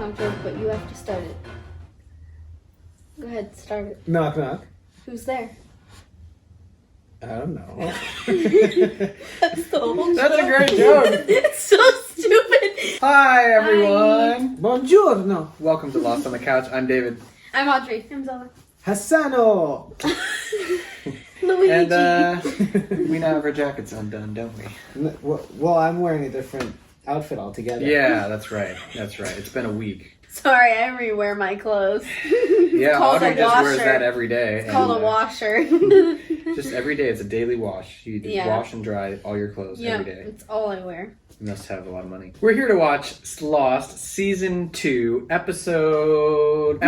knock joke, but you have to start it. Go ahead, start it. Knock, knock. Who's there? I don't know. That's the whole That's joke. a great joke. It's so stupid. Hi, everyone. Buongiorno. Welcome to Lost on the Couch. I'm David. I'm Audrey. I'm Zola. Hassano. Luigi. And we now have our jackets undone, don't we? Well, I'm wearing a different outfit altogether. Yeah, that's right. That's right. It's been a week. Sorry, I rewear my clothes. Yeah, called Audrey a just wears washer. that every day. It's called a washer. Just every day. It's a daily wash. You wash and dry all your clothes every day. It's all I wear. You must have a lot of money. We're here to watch Lost Season 2, episode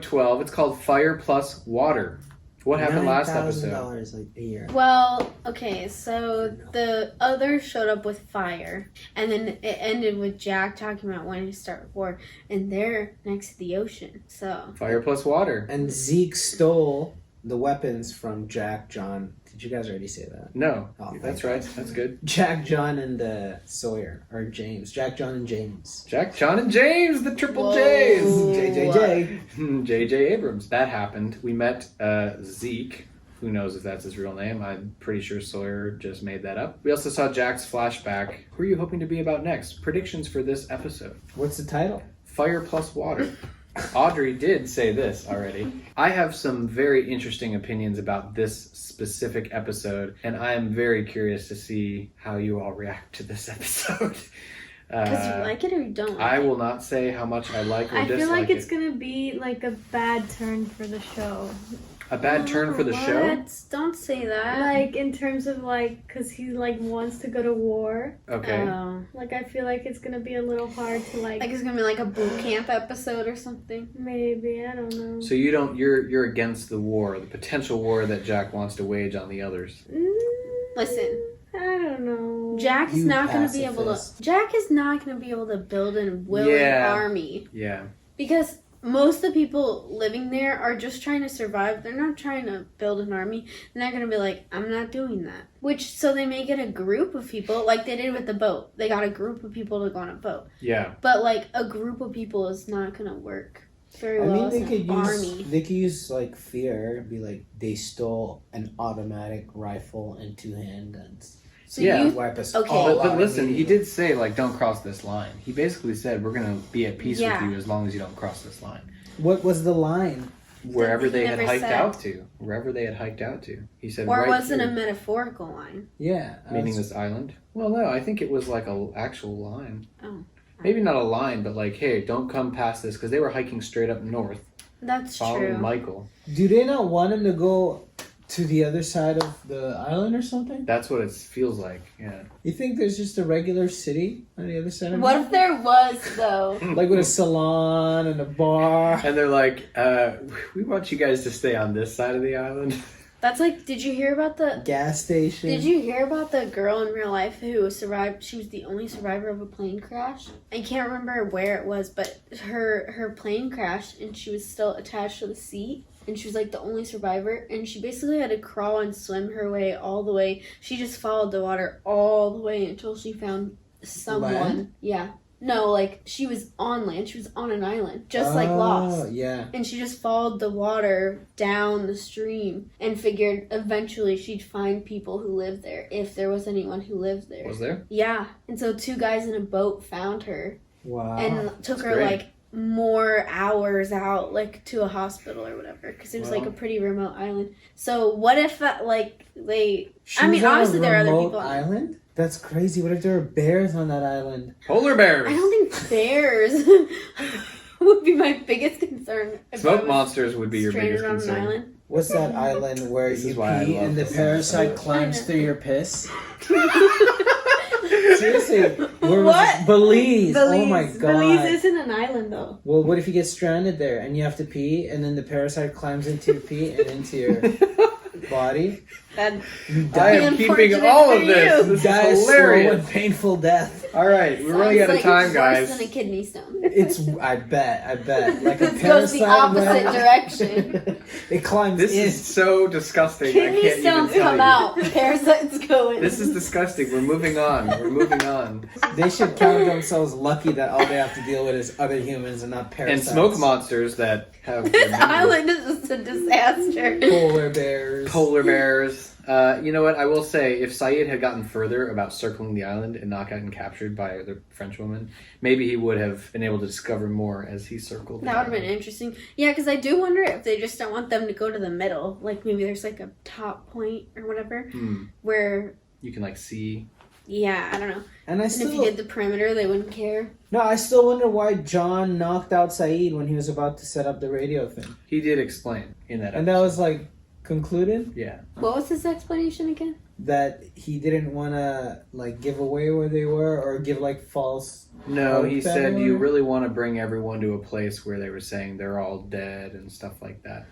12. It's called Fire Plus Water. What happened last episode? $9,000 like a year. Well, okay, so the others showed up with fire, and then it ended with Jack talking about wanting to start a war, and they're next to the ocean, so... Fire plus water. And Zeke stole the weapons from Jack, John. Did you guys already say that? No, Oh, that's God. right. That's good. Jack, John, and Sawyer. Or James. Jack, John, and James. Jack, John, and James, the triple Whoa. J's. JJJ. J.J. Abrams. That happened. We met Zeke. Who knows if that's his real name? I'm pretty sure Sawyer just made that up. We also saw Jack's flashback. Who are you hoping to be about next? Predictions for this episode. What's the title? Fire plus water. Audrey did say this already. I have some very interesting opinions about this specific episode, and I am very curious to see how you all react to this episode. Because you like it or you don't like I it? will not say how much I like or I dislike feel like it's it. gonna be like a bad turn for the show. A bad turn for the show? What? Don't say that. Like in terms of like, cause he like wants to go to war. Okay. Like I feel like it's gonna be a little hard to like. Like it's gonna be like a boot camp episode or something. Maybe, I don't know. So you're against the war, the potential war that Jack wants to wage on the others. Listen. I don't know. Jack is You not going to be able pacifist. to. Jack is not going to be able to build a willing army Yeah. because most of the people living there are just trying to survive. They're not trying to build an army. They're not going to be like, I'm not doing that. So they may get a group of people, like they did with the boat. They got a group of people to go on a boat. Yeah. But like a group of people is not going to work very I well mean, as they an could army. use like fear. Be like they stole an automatic rifle and 2 handguns. So Yeah. you, Wipe us Okay. all But out listen, he immediately. did say, like, don't cross this line. He basically said, we're going to be at peace Yeah. with you as long as you don't cross this line. What was the line? Wherever He they had never hiked said. out to. Wherever they had hiked out to. He said, or right was it a here. metaphorical line? Yeah. Meaning this island? Well, no, I think it was like an actual line. Oh. Maybe not a line, but like, hey, don't come past this, because they were hiking straight up north, That's following true. Michael. Do they not want him to go to the other side of the island or something? That's what it feels like, yeah. You think there's just a regular city on the other side of What it? if there was, though? Like with a salon and a bar. And they're like, we want you guys to stay on this side of the island. That's like, did you hear about the... Gas station. Did you hear about the girl in real life who survived? She was the only survivor of a plane crash. I can't remember where it was, but her plane crashed and she was still attached to the seat. And she was like the only survivor. And she basically had to crawl and swim her way all the way. She just followed the water all the way until she found someone. Land? Yeah. No, like she was on land. She was on an island, just like Lost. Yeah. And she just followed the water down the stream and figured eventually she'd find people who lived there, if there was anyone who lived there. Was there? Yeah. And so 2 guys in a boat found her Wow. and took That's her great. like more hours out, like to a hospital or whatever, because it was like Wow. a pretty remote island. So what if like they... She I mean, was on obviously a there are other remote people on it. island? That's crazy. What if there were bears on that island? Polar bears! I don't think bears would be my biggest concern. if I Smoke was monsters would be your stranded biggest on an concern. island. What's that island where This you is why I pee love and the this parasite episode. climbs through your piss? Seriously. Where was What? it? Belize. Oh my god. Belize isn't an island though. Well, what if you get stranded there and you have to pee and then the parasite climbs into your pee and into your body? That You I die, am keeping Unfortunate all for of this. you. This is die a slow hilarious. and painful death. All right, we're running out of sounds time, like guys. worse than a kidney stone. It's, I bet. Like a This goes the parasite opposite went- direction. It climbs This in. is so disgusting. I Kidney can't even stones tell come you. out. Parasites go in. This is disgusting. We're moving on. We're moving on. They should count themselves lucky that all they have to deal with is other humans and not And parasites. smoke monsters that have This their members. island is just a disaster. Polar bears. Polar bears. You know what? I will say, if Saeed had gotten further about circling the island and not gotten captured by the French woman, maybe he would have been able to discover more as he circled. That would have been interesting. Yeah, because I do wonder if they just don't want them to go to the middle. Like maybe there's like a top point or whatever where. You can like see. Yeah, I don't know. And And if you did the perimeter, they wouldn't care. No, I still wonder why John knocked out Saeed when he was about to set up the radio thing. He did explain in that. And that was like concluded Yeah. What was his explanation again? that he didn't want to like give away where they were or give like false. No, he Hope said that you one? really want to bring everyone to a place where they were saying they're all dead and stuff like that.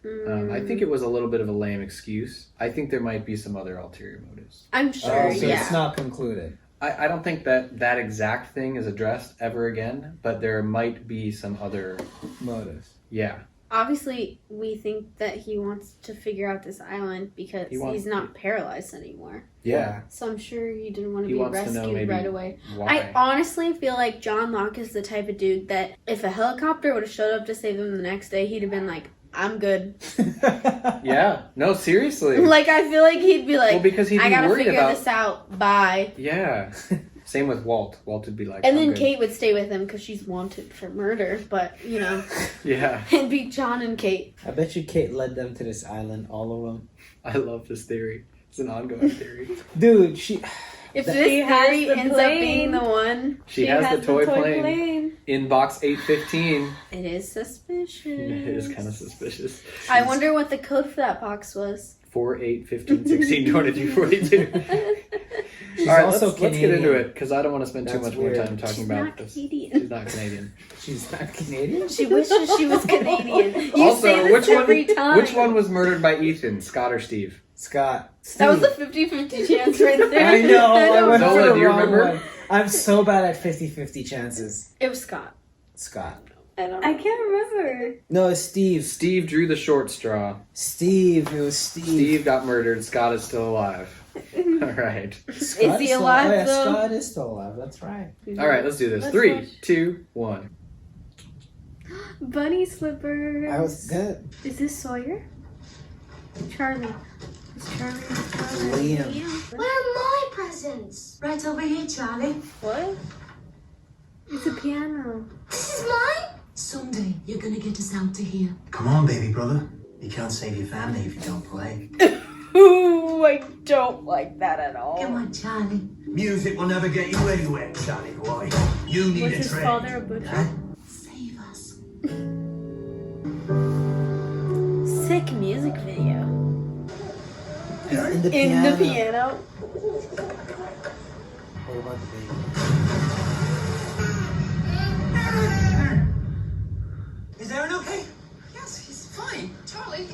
I think it was a little bit of a lame excuse. I think there might be some other ulterior motives. I'm sure, so yeah. it's not concluded. I don't think that exact thing is addressed ever again, but there might be some other. Motives. Yeah. Obviously, we think that he wants to figure out this island because he's not paralyzed anymore. Yeah. So I'm sure he didn't want to He be wants to know rescued maybe right away. why. I honestly feel like John Locke is the type of dude that if a helicopter would have showed up to save him the next day, he'd have been like, I'm good. Yeah. No, seriously. Like, I feel like he'd be like, Well, because he'd be I gotta worried figure about. this out. Bye. Yeah. Same with Walt. Walt would be like. And "I'm then good." Kate would stay with him because she's wanted for murder. But, you know, Yeah. it'd be John and Kate. I bet you Kate led them to this island, all of them. I love this theory. It's an ongoing theory. Dude, she. If That- this She has theory the ends up being plane. the one, She has the toy plane in box 815. it is suspicious. It is kind of suspicious. I wonder what the code for that box was. 4, 8, 15, 16, 22, 42. She's All right, also let's get Canadian. into it because I don't want to spend too That's much more weird. time talking She's about not this. Canadian. She's not Canadian. She's not Canadian? She wishes she was Canadian. You Also, say this which every one? time. Which one was murdered by Ethan, Scott or Steve? Scott. That was a 50-50 chance right there. I know. I went Zola, for the do you wrong remember? one. I'm so bad at 50-50 chances. It was Scott. Scott. I don't know. I can't remember. No, it's Steve. Steve drew the short straw. Steve. It was Steve. Steve got murdered. Scott is still alive. All right. Scott he still- alive, oh, yeah, though? Scott is still alive. That's right. All right, let's do this. Let's 3, watch. 2, 1. Bunny slippers. I was good. Is this Sawyer? Charlie. It's Charlie. Liam. Where are my presents? Right over here, Charlie. What? It's a piano. This is mine. Someday you're gonna get us out to here. Come on, baby brother. You can't save your family if you don't play. Ooh, I don't like that at all. Come on, Charlie. Music will never get you anywhere, Charlie boy. You need Was a his train. father a butcher? Huh? Save us. Sick music video. In the In piano. the piano. What about the baby? Is Aaron okay? Yes, he's fine. Charlie.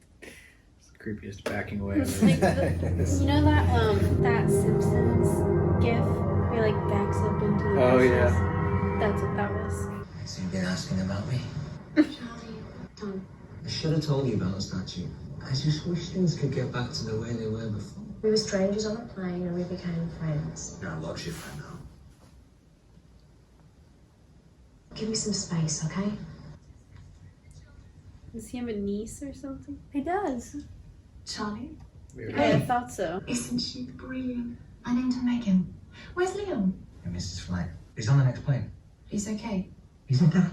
It's the creepiest backing away. It's like you know that Simpsons gif where he like backs up into the Oh, bushes? yeah. That's what that was. So you've been asking about me? Charlie, don't. I should have told you about the statue. I just wish things could get back to the way they were before. We were strangers on a plane and we became friends. Now, loves your friend now. Give me some space, okay? Does he have a niece or something? He does. Charlie? Weird. I thought so. Isn't she brilliant? I named her Megan. Where's Liam? And Mrs. Flight. He's on the next plane. He's okay. He's in bed.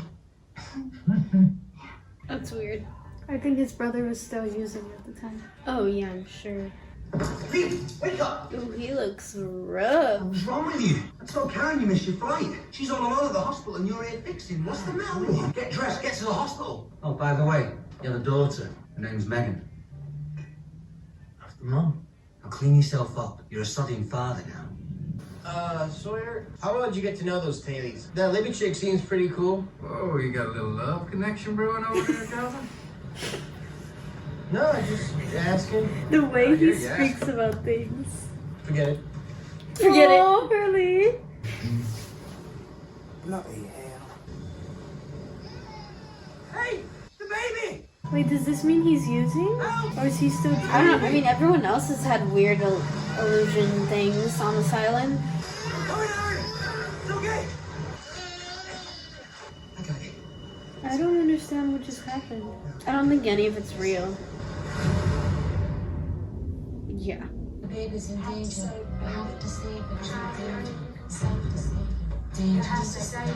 That's weird. I think his brother was still using it at the time. Oh yeah, I'm sure. Liam, wake up! Ooh, he looks rough. What's wrong with you? I told Karen you missed your flight. She's all alone at the hospital and you're here fixing. What's the matter with you? Get dressed, get to the hospital. Oh, by the way, you have a daughter. Her name's Megan. After Mum. Now clean yourself up. You're a sodding father now. Sawyer, how well did you get to know those tailies? That Libby chick seems pretty cool. Oh, you got a little love connection brewing over there, cousin? No, I just asking. The way he Yeah. speaks about things. Forget it. Forget it. Oh, really? Not hell. Hey, the baby! Wait, does this mean he's using? Or is he still I don't know. I mean, everyone else has had weird illusion things on this island. Come in, Aaron! It's okay! I got it. I don't understand what just happened. I don't think any of it's real. Yeah. The baby's in danger. We have to save it. Danger. Save to save it. Danger. To save the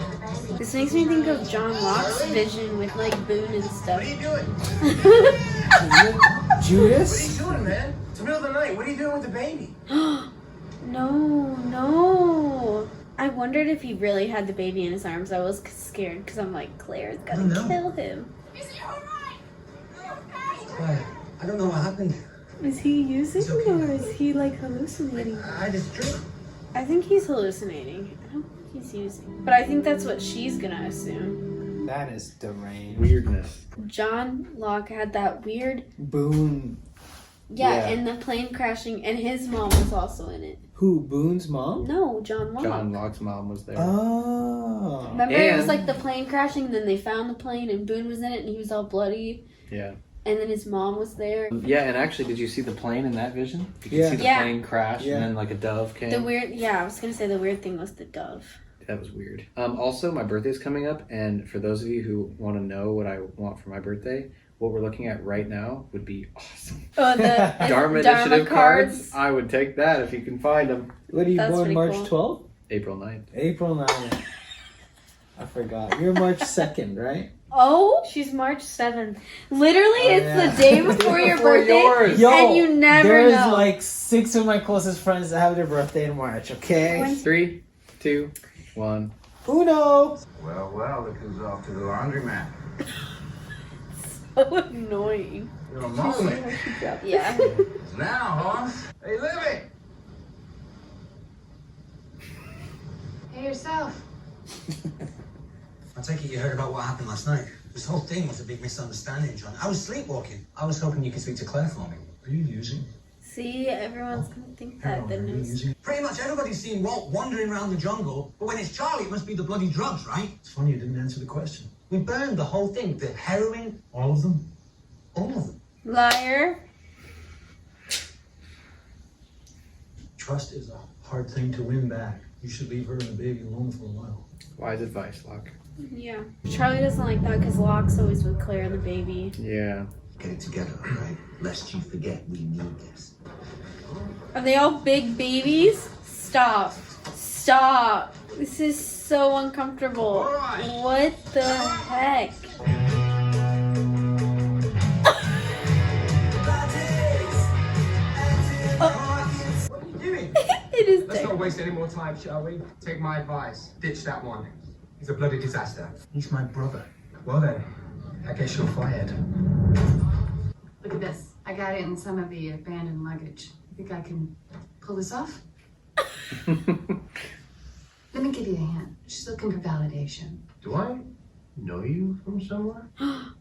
baby. This makes me think of John Locke's vision with like Boone and What stuff. are you doing? Judas? What are you doing, man? It's the middle of the night. What are you doing with the baby? No. I wondered if he really had the baby in his arms. I was scared because I'm like, Claire's gonna kill him. Claire, I don't know what happened. Is he using It's okay. or is he like hallucinating? I just dreamed. I think he's hallucinating. I don't think he's using. But I think that's what she's gonna assume. That is deranged. Weirdness. John Locke had that weird. Boone. Yeah, Yeah. and the plane crashing, and his mom was also in it. Who? Boone's mom? No, John Locke. John Locke's mom was there. Oh. Remember, it was And- like the plane crashing, then they found the plane, and Boone was in it, and he was all bloody. Yeah. And then his mom was there. Yeah, and actually, did you see the plane in that vision? You could Yeah. see the Yeah. plane crash, Yeah. and then like a dove came. The weird, yeah, I was gonna say the weird thing was the dove. That was weird. Also, my birthday's coming up, and for those of you who want to know what I want for my birthday, what we're looking at right now would be awesome. Oh, the Dharma Initiative cards. I would take that if you can find them. What are you That's born pretty March cool. 12th? April 9th. April 9th. I forgot. You're March 2nd, right? Oh, She's March 7th. literally, it's yeah. the day before your Before birthday, yours. Yo, and you never there's know. like 6 of my closest friends that have their birthday in March, okay? 3, 2, 1. Uno! Well, look who's off to the laundromat. So annoying. You're a moment. Yeah. It's now, Hoss. Hey, Libby! Hey yourself. I take it you heard about what happened last night. This whole thing was a big misunderstanding, John. I was sleepwalking. I was hoping you could speak to Claire for me. Are you using? See, everyone's gonna think that the news. Pretty much everybody's seen Walt wandering around the jungle, but when it's Charlie, it must be the bloody drugs, right? It's funny you didn't answer the question. We burned the whole thing. The heroin, All of them? all of them. Liar. Trust is a hard thing to win back. You should leave her and the baby alone for a while. Wise advice, Locke. Yeah. Charlie doesn't like that because Locke's always with Claire and the baby. Yeah. Get it together, all right? Lest you forget we need this. Are they all big babies? Stop. Stop. This is so uncomfortable. What the heck? What are you doing? It is Let's there. not waste any more time, shall we? Take my advice. Ditch that one. He's a bloody disaster. He's my brother. Well then, I guess you're fired. Look at this. I got it in some of the abandoned luggage. You think I can pull this off? Let me give you a hint. She's looking for validation. Do I know you from somewhere? Over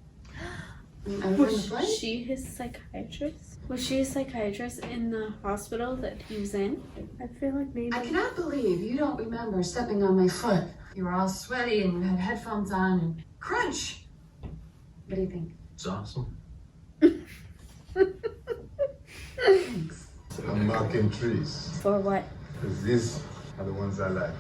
in the Was play? she his psychiatrist? Was she a psychiatrist in the hospital that he was in? I feel like maybe. I cannot believe you don't remember stepping on my foot. You were all sweaty and you had headphones on and crunch. What do you think? It's awesome. Thanks. I'm marking trees, For what? because these are the ones I like.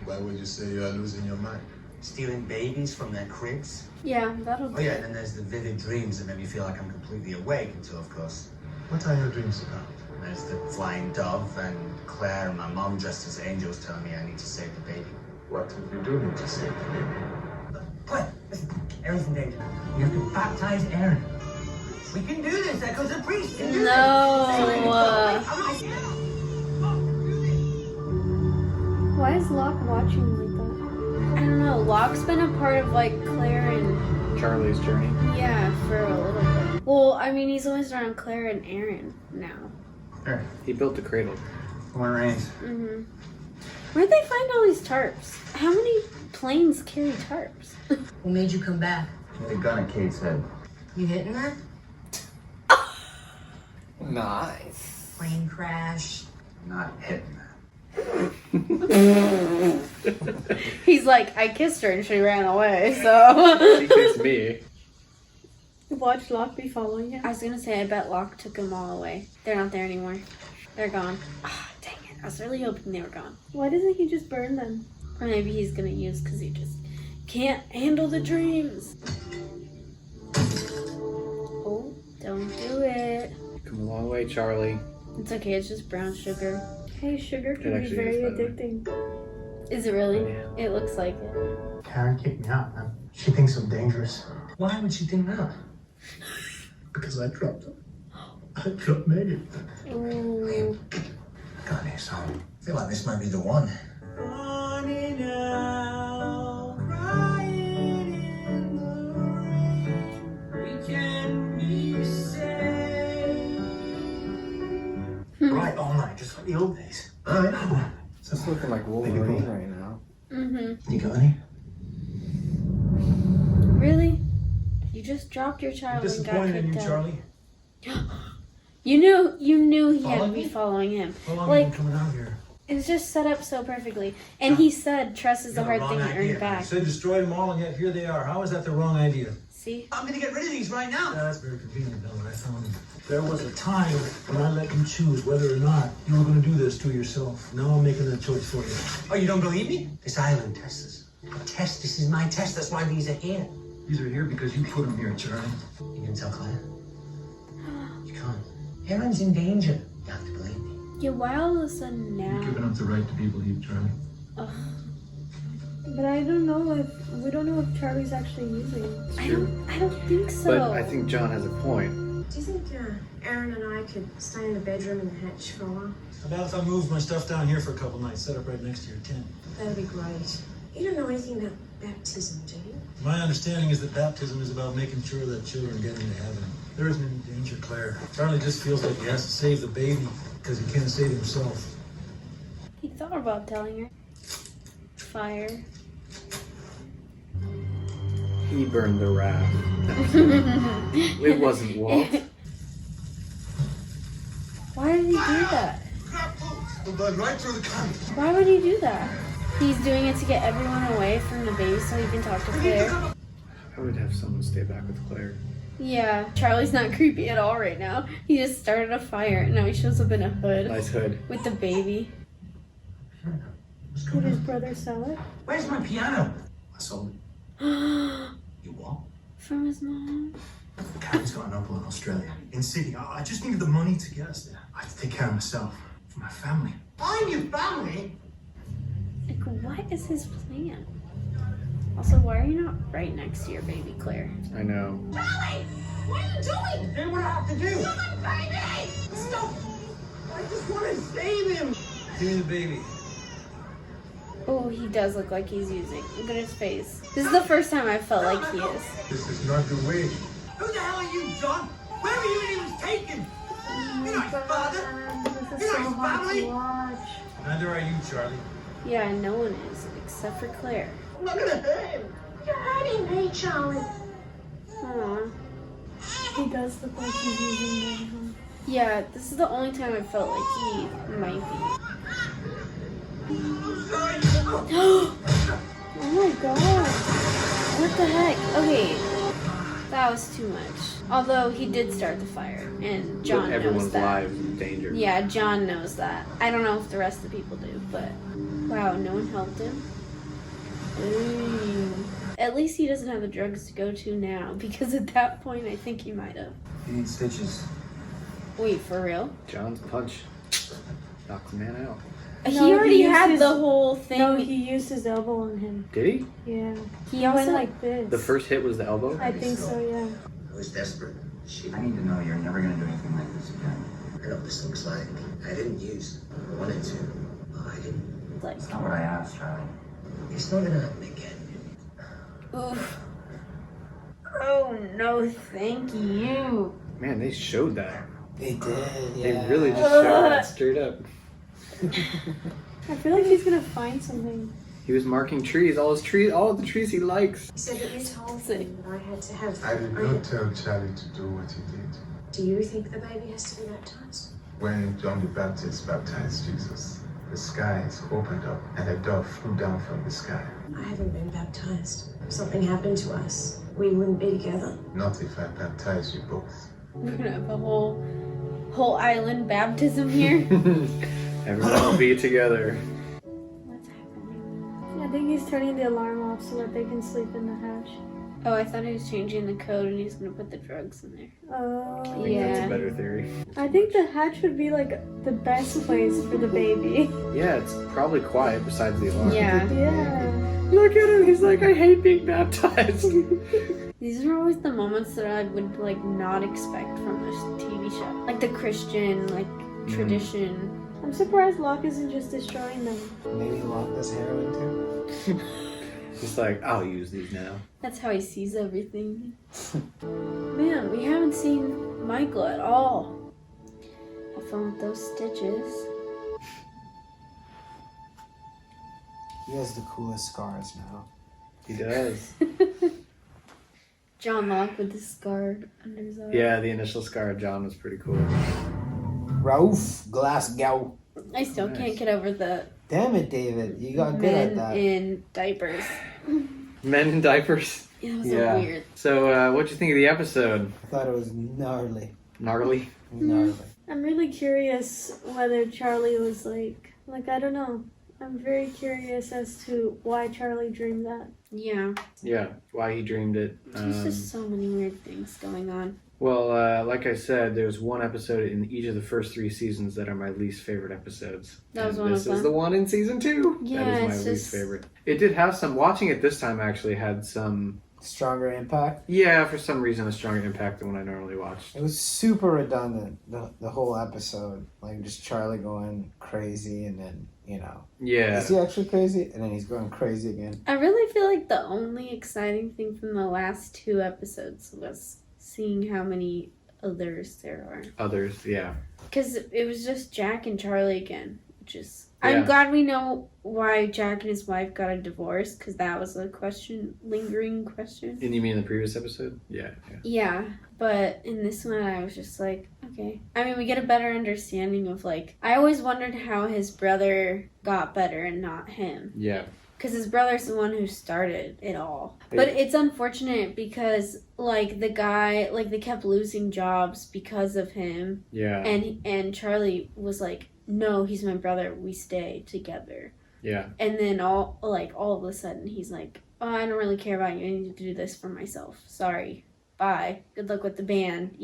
Why would you say you are losing your mind? Stealing babies from their cribs. Yeah, that'll Oh yeah, and then there's the vivid dreams that make me feel like I'm completely awake until, of course, What are your dreams about? there's the flying dove and Claire and my mom dressed as angels telling me I need to save the baby. What if you do need to save the baby? Claire, listen, Aaron's in danger. You have to baptize Aaron. We can do this, because the priest can do this. No. Why is Locke watching like that? I don't know. Locke's been a part of like Claire and Charlie's journey. yeah for a little bit. Well, I mean, he's always around Claire and Aaron now. He built the cradle. One rains. Mhm. Where'd they find all these tarps? How many planes carry tarps? Who made you come back? The gun at Kate's head. You hitting her? Nice. Plane crash. Not hitting her. He's like, I kissed her and she ran away, so. She kissed me. Watch Locke be following him. I was gonna say, I bet Locke took them all away. They're not there anymore. They're gone. Ah, dang it. I was really hoping they were gone. Why doesn't he just burn them? Or maybe he's gonna use because he just can't handle the dreams. Oh, don't do it. Come a long way, Charlie. It's okay, it's just brown sugar. Hey, sugar It can be actually very is, by the way. addicting. Is it really? Yeah. It looks like it. Karen kicked me out, man. She thinks I'm dangerous. Why would she think that? Because I dropped her. I dropped Megan. Ooh. Got any song? I feel like this might be the one. Right all night, just like the old days. Alright. It's just looking like Wolverine right now. Mm-hmm. You got any? Really? You just dropped your child and got Disappointed in you, kicked out. Charlie. You knew he had to Following be me? following him. How long Like- have you been coming out here? It was just set up so perfectly. And he said trust is a hard thing to earn back. So destroy them all, and yet here they are. How is that the wrong idea? See? I'm gonna get rid of these right now. That's very convenient, though, when I found them. There was a time when I let you choose whether or not you were going to do this to yourself. Now I'm making that choice for you. Oh, you don't believe me? This island tests us. A test. This is my test. That's why these are here. These are here because you put them here, Charlie. You can tell Claire. You can't. Aaron's in danger. You have to believe me. Yeah, why all of a sudden You're now? giving up the right to be believed, Charlie. Ugh. But I don't know if we don't know if Charlie's actually using it. I don't think so. But I think John has a point. Do you think Aaron and I could stay in the bedroom in the hatch for a while? How about if I moved my stuff down here for a couple nights, set up right next to your tent? That'd be great. You don't know anything about baptism, do you? My understanding is that baptism is about making sure that children get into heaven. There isn't any danger, Claire. Charlie just feels like he has to save the baby because he can't save himself. He thought about telling her. Fire. He burned the raft. It wasn't Walt. Why did he do that? We'll burn right through the can. Why would he do that? He's doing it to get everyone away from the baby so he can talk to Claire. I would have someone stay back with Claire. Yeah, Charlie's not creepy at all right now. He just started a fire and now he shows up in a hood Nice hood. with the baby. Did his brother sell it? Where's my piano? I sold it. You what? From his mom. Karen's got an uncle in Australia, in Sydney. I just needed the money to get us there. I have to take care of myself, for my family. I'm your family. Like, what is his plan? Also, why are you not right next to your baby, Claire? I know. Charlie! What are you doing? Do what I have to do. You're my baby! Stop! I just want to save him. Give me the baby. Oh, he does look like he's using. Look at his face. This is the first time I felt like he is. This is not the way. Who the hell are you, John? Where were you when he was taken? You're not his father. This is You're so not his hard family. to watch. Neither are you, Charlie. Yeah, no one is, except for Claire. I'm not gonna hurt him. You're hurting me, Charlie. Aw. He does look like he's using them. Yeah, this is the only time I felt like he might be. I'm sorry. Oh my god. What the heck? Okay. That was too much. Although he did start the fire, and John Put everyone's knows that. lives in danger. Yeah, John knows that. I don't know if the rest of the people do, but wow, no one helped him. Ooh. At least he doesn't have the drugs to go to now, because at that point I think he might have. You need stitches? Wait, for real? John's punch knocked the man out. He No, already he used had his- the whole thing. No, he used his elbow on him. Did he? Yeah. He He went also like this. The first hit was the elbow? I think so, yeah. I was desperate. I need to know you're never gonna do anything like this again. I know what this looks like. I didn't use. I wanted to. But I didn't. like. That's not what I asked, Charlie. It's not gonna happen again. Oof. Oh no, thank you. Man, they showed that. They did, yeah. They really just showed that straight up. I feel like he's gonna find something. He was marking trees, all the trees he likes. So that this whole thing that I had to have. I did not tell Charlie to do what he did. Do you think the baby has to be baptized? When John the Baptist baptized Jesus, The skies opened up and a dove flew down from the sky. I haven't been baptized. If something happened to us, we wouldn't be together. Not if I baptize you both. We're gonna have a whole island baptism here. Everyone will be together. What's happening? I think he's turning the alarm off so that they can sleep in the hatch. Oh, I thought he was changing the code and he's gonna put the drugs in there. Oh. I think that's a better theory. I think the hatch would be like the best place for the baby. Yeah, it's probably quiet besides the alarm. Yeah. Yeah. Look at him. He's like, I hate being baptized. These are always the moments that I would like not expect from this TV show. Like the Christian, like tradition. I'm surprised Locke isn't just destroying them. Maybe Locke does heroin too. Just like, I'll use these now. That's how he sees everything. Man, we haven't seen Michael at all. Have fun with those stitches. He has the coolest scars now. He does. John Locke with the scar under his eye. Yeah, the initial scar of John was pretty cool. Rauf Glasgow. I still can't get over the Damn it, David. You got good at men that. in diapers. Men in diapers. It was so weird. So, what'd you think of the episode? I thought it was gnarly. Gnarly? Gnarly. I'm really curious whether Charlie was like I don't know. I'm very curious as to why Charlie dreamed that. Yeah. Yeah, why he dreamed it. There's just so many weird things going on. Well, like I said, there's one episode in each of the first 3 seasons that are my least favorite episodes. That was And one this of them. is the one in season 2. Yeah, that is it's my least just- favorite. It did have some, watching it this time actually had some, Stronger impact. yeah, for some reason a stronger impact than when I normally watched. It was super redundant, the whole episode. Like, just Charlie going crazy and then, Yeah. Is he actually crazy? And then he's going crazy again. I really feel like the only exciting thing from the last 2 episodes was seeing how many others there are. Others, yeah. Because it was just Jack and Charlie again, which is... Yeah. I'm glad we know why Jack and his wife got a divorce, because that was a lingering question. And you mean the previous episode? Yeah. Yeah, but in this one I was just like, okay. I mean, we get a better understanding of like... I always wondered how his brother got better and not him. Yeah. Because his brother's the one who started it all. But it's unfortunate because, like, the guy, like, they kept losing jobs because of him. Yeah. And Charlie was like, no, he's my brother. We stay together. Yeah. And then all of a sudden, he's like, oh, I don't really care about you. I need to do this for myself. Sorry. Bye. Good luck with the band,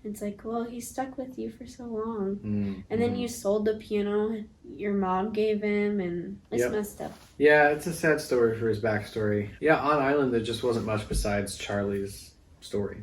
It's like, well, he stuck with you for so long. And then you sold the piano your mom gave him, and it's messed up. Yeah, it's a sad story for his backstory. Yeah, on Island, there just wasn't much besides Charlie's story.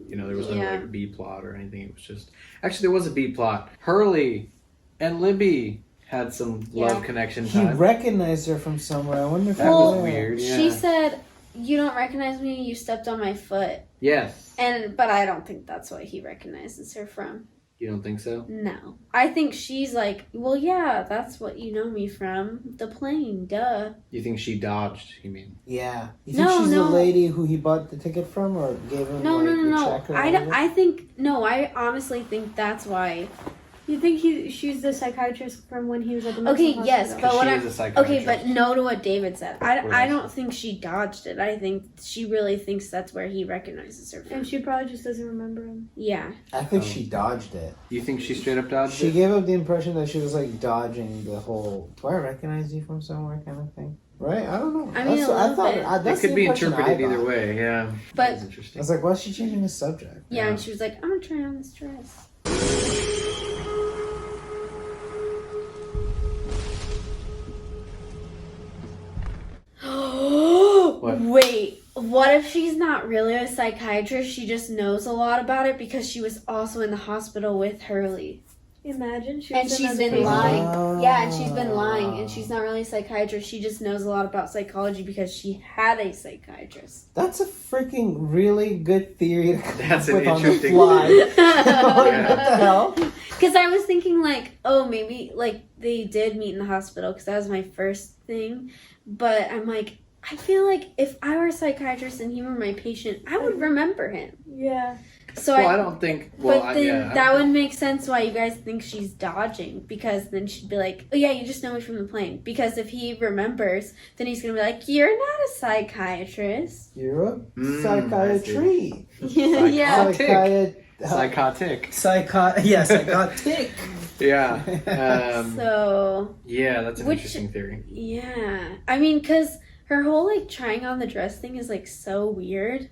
There was no, like, B plot or anything. It was just... Actually, there was a B plot. Hurley and Libby had some love connection He time. recognized her from somewhere. I wonder if that was weird, yeah. She said, you don't recognize me, you stepped on my foot. Yes. But I don't think that's what he recognizes her from. You don't think so? No. I think she's like, well, yeah, that's what you know me from. The plane, duh. You think she dodged, you mean? Yeah. You think she's the lady who he bought the ticket from or gave him No. the check or whatever? I honestly think that's why. You think she's the psychiatrist from when he was at the mental Okay, hospital? yes, but what was a psychiatrist. okay, but no to what David said. I don't think she dodged it. I think she really thinks that's where he recognizes her from. And she probably just doesn't remember him. Yeah. I think she dodged it. You think she straight up dodged She it? gave up the impression that she was like dodging the whole, do I recognize you from somewhere kind of thing. Right? I don't know. I mean, It could be interpreted either way, yeah. But That's interesting. I was like, why is she changing the subject? yeah, and she was like, I'm gonna try on this dress. What? Wait, what if she's not really a psychiatrist? She just knows a lot about it because she was also in the hospital with Hurley. Imagine And she's been lying. Yeah, and she's been lying. And she's not really a psychiatrist. She just knows a lot about psychology because she had a psychiatrist. That's a freaking really good theory to come That's up an with on the interesting fly. Yeah. What the hell? Because I was thinking like, oh, maybe like they did meet in the hospital because that was my first thing. But I'm like, I feel like if I were a psychiatrist and he were my patient, I would remember him. Yeah. So Well, I don't think. Well, but then yeah, I that don't would make sense why you guys think she's dodging, because then she'd be like, oh yeah, you just know me from the plane. Because if he remembers, then he's gonna be like, you're not a psychiatrist. You're a I psychiatry. Yeah. Psychotic. Psychotic. Yeah. So Yeah, that's an Which- interesting theory. yeah, I mean, because her whole like trying on the dress thing is like so weird.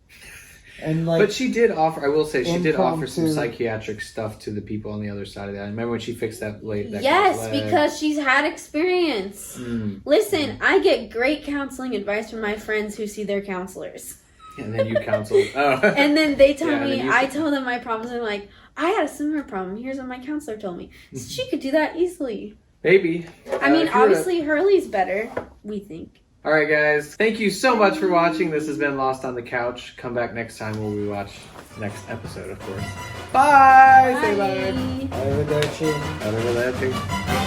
And like, But she did offer. I will say she did offer some impromptu- psychiatric stuff to the people on the other side of that. Remember when she fixed that late? That Yes, guy's leg? because she's had experience. Mm. Listen, I get great counseling advice from my friends who see their counselors. And then you counseled. Oh. And then they tell Yeah, and me, then you- I tell them my problems, and they're like, I had a similar problem. Here's what my counselor told me. So she could do that easily. Maybe. I mean, if you're obviously Hurley's better, we think. All right, guys. Thank you so much for watching. This has been Lost on the Couch. Come back next time where we watch next episode, of course. Bye. Say bye. Arrivederci. Arrivederci.